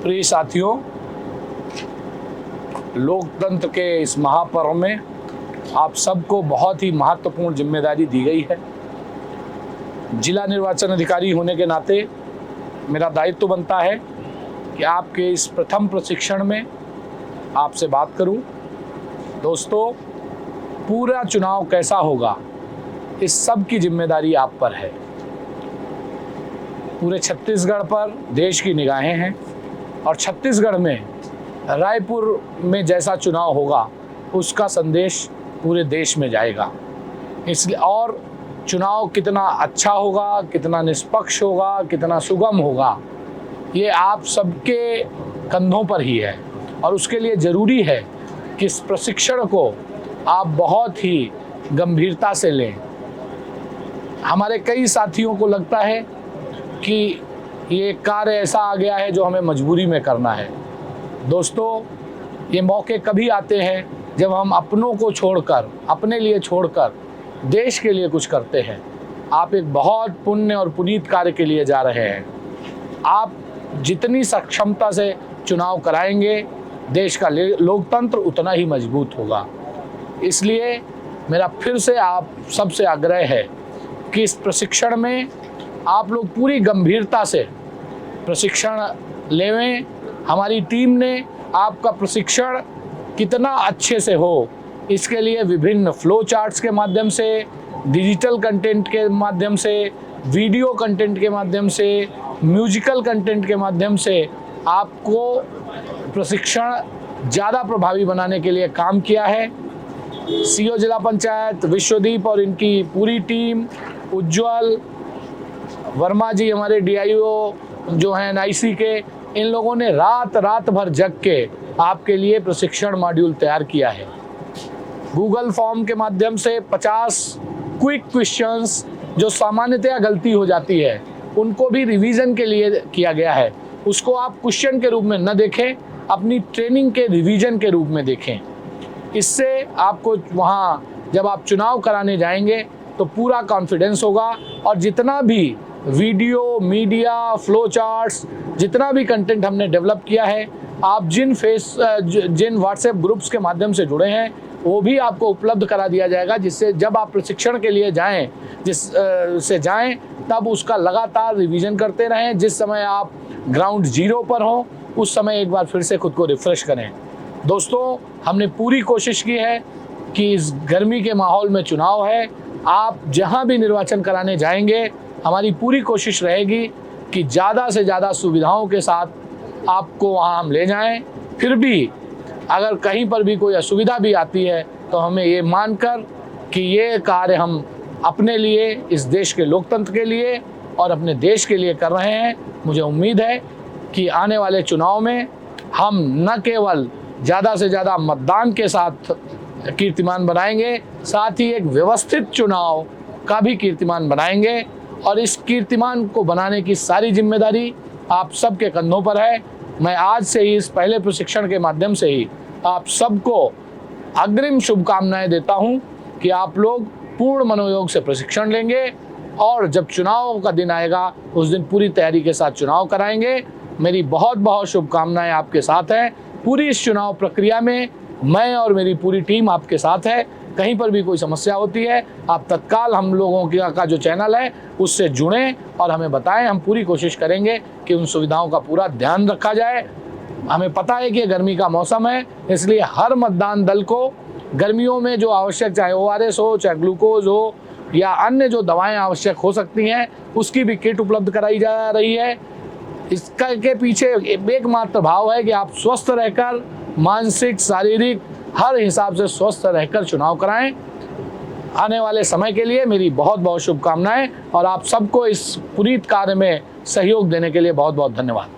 प्रिय साथियों, लोकतंत्र के इस महापर्व में आप सबको बहुत ही महत्वपूर्ण जिम्मेदारी दी गई है। जिला निर्वाचन अधिकारी होने के नाते मेरा दायित्व बनता है कि आपके इस प्रथम प्रशिक्षण में आपसे बात करूं। दोस्तों, पूरा चुनाव कैसा होगा, इस सब की जिम्मेदारी आप पर है। पूरे छत्तीसगढ़ पर देश की निगाहें हैं और छत्तीसगढ़ में रायपुर में जैसा चुनाव होगा उसका संदेश पूरे देश में जाएगा। इसलिए और चुनाव कितना अच्छा होगा, कितना निष्पक्ष होगा, कितना सुगम होगा, ये आप सबके कंधों पर ही है। और उसके लिए ज़रूरी है कि इस प्रशिक्षण को आप बहुत ही गंभीरता से लें। हमारे कई साथियों को लगता है कि ये कार्य ऐसा आ गया है जो हमें मजबूरी में करना है। दोस्तों, ये मौके कभी आते हैं जब हम अपनों को छोड़कर, अपने लिए छोड़कर देश के लिए कुछ करते हैं। आप एक बहुत पुण्य और पुनीत कार्य के लिए जा रहे हैं। आप जितनी सक्षमता से चुनाव कराएंगे, देश का लोकतंत्र उतना ही मजबूत होगा। इसलिए मेरा फिर से आप सबसे आग्रह है कि इस प्रशिक्षण में आप लोग पूरी गंभीरता से प्रशिक्षण लेवें। हमारी टीम ने आपका प्रशिक्षण कितना अच्छे से हो, इसके लिए विभिन्न फ्लो चार्ट्स के माध्यम से, डिजिटल कंटेंट के माध्यम से, वीडियो कंटेंट के माध्यम से, म्यूजिकल कंटेंट के माध्यम से आपको प्रशिक्षण ज़्यादा प्रभावी बनाने के लिए काम किया है। सीओ जिला पंचायत विश्वदीप और इनकी पूरी टीम, उज्जवल वर्मा जी हमारे डीआईओ जो हैं एनआईसी के, इन लोगों ने रात भर जग के आपके लिए प्रशिक्षण मॉड्यूल तैयार किया है। गूगल फॉर्म के माध्यम से 50 क्विक क्वेश्चंस जो सामान्यतया गलती हो जाती है, उनको भी रिवीजन के लिए किया गया है। उसको आप क्वेश्चन के रूप में न देखें, अपनी ट्रेनिंग के रिवीजन के रूप में देखें। इससे आपको वहाँ जब आप चुनाव कराने जाएंगे तो पूरा कॉन्फिडेंस होगा। और जितना भी वीडियो, मीडिया, फ्लो चार्ट्स, जितना भी कंटेंट हमने डेवलप किया है, आप जिन व्हाट्सएप ग्रुप्स के माध्यम से जुड़े हैं, वो भी आपको उपलब्ध करा दिया जाएगा, जिससे जब आप प्रशिक्षण के लिए जाएं तब उसका लगातार रिवीजन करते रहें। जिस समय आप ग्राउंड जीरो पर हों, उस समय एक बार फिर से खुद को रिफ्रेश करें। दोस्तों, हमने पूरी कोशिश की है कि इस गर्मी के माहौल में चुनाव है, आप जहां भी निर्वाचन कराने जाएंगे, हमारी पूरी कोशिश रहेगी कि ज़्यादा से ज़्यादा सुविधाओं के साथ आपको वहां हम ले जाएं। फिर भी अगर कहीं पर भी कोई असुविधा भी आती है तो हमें ये मानकर कि ये कार्य हम अपने लिए, इस देश के लोकतंत्र के लिए और अपने देश के लिए कर रहे हैं। मुझे उम्मीद है कि आने वाले चुनाव में हम न केवल ज़्यादा से ज़्यादा मतदान के साथ कीर्तिमान बनाएंगे, साथ ही एक व्यवस्थित चुनाव का भी कीर्तिमान बनाएंगे। और इस कीर्तिमान को बनाने की सारी जिम्मेदारी आप सबके कंधों पर है। मैं आज से ही इस पहले प्रशिक्षण के माध्यम से ही आप सबको अग्रिम शुभकामनाएं देता हूं कि आप लोग पूर्ण मनोयोग से प्रशिक्षण लेंगे और जब चुनाव का दिन आएगा उस दिन पूरी तैयारी के साथ चुनाव कराएंगे। मेरी बहुत बहुत शुभकामनाएं आपके साथ हैं। पूरी इस चुनाव प्रक्रिया में मैं और मेरी पूरी टीम आपके साथ है। कहीं पर भी कोई समस्या होती है, आप तत्काल हम लोगों का जो चैनल है उससे जुड़ें और हमें बताएं। हम पूरी कोशिश करेंगे कि उन सुविधाओं का पूरा ध्यान रखा जाए। हमें पता है कि गर्मी का मौसम है, इसलिए हर मतदान दल को गर्मियों में जो आवश्यक, चाहे ORS हो, चाहे ग्लूकोज हो या अन्य जो दवाएं आवश्यक हो सकती हैं, उसकी भी किट उपलब्ध कराई जा रही है। इसका के पीछे एकमात्र भाव है कि आप स्वस्थ रहकर, मानसिक, शारीरिक हर हिसाब से स्वस्थ रहकर चुनाव कराएं। आने वाले समय के लिए मेरी बहुत बहुत शुभकामनाएं और आप सबको इस पुनीत कार्य में सहयोग देने के लिए बहुत बहुत धन्यवाद।